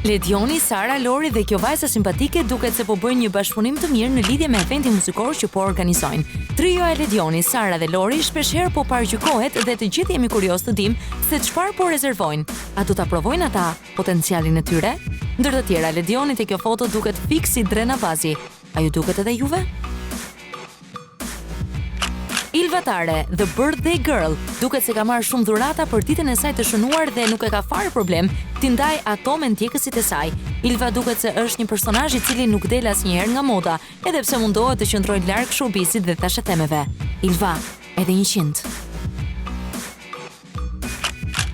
Ledioni, Sara, Lori dhe kjo vajza simpatike duket se po bëjnë një bashkëpunim të mirë në lidhje me eventin muzikor që po organizojnë. Trioja e Ledioni, Sara dhe Lori shpeshherë po pargjykohet dhe të gjithë jemi kurioz të dimë se çfarë po rezervojnë. A do ta provojnë ata potencialin e tyre? Ndër të tjera, Ledioni te kjo foto duket fiksi si Drena Bazi. A ju duket edhe juve? Ilva Tare, The Birthday Girl, duket se ka marrë shumë dhurata për ditën e saj të shënuar dhe nuk e ka fare problem t'i ndaj ato me ndjekësit e saj. Ilva duket se është një personazh i cili nuk del asnjëherë nga moda, edhe pse mundohet të qëndrojë larg showbizit dhe tashetemeve. Ilva, edhe 100.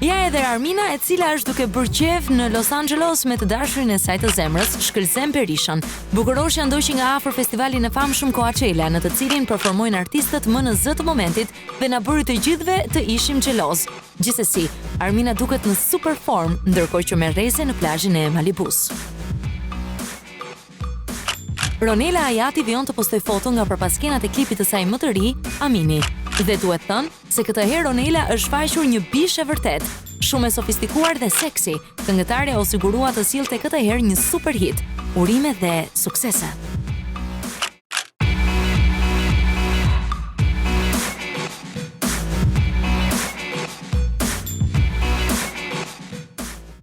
Ja edhe Armina, e cila është duke bërë qef në Los Angeles me të dashurin e saj të zemrës, shkëlqen Perishën. Bukuroshja ndoqi nga afër festivalin e famshëm Coachella, në të cilin performojnë artistët më në zë të momentit dhe na bëri të gjithëve të ishim xheloz. Gjithsesi, Armina duket në super form, ndërkohë që merr reze në plazhin e Malibus. Ronela Ajati vijon të postoj foto nga përpaskenat e klipit të saj më të ri, Amini. Dhe duhet thënë se këtë herë Ronela është faqur një bish e vërtet, shumë e sofistikuar dhe seksi. Këngëtarja u sigurua të sillte këtë herë një super hit. Urime dhe suksese!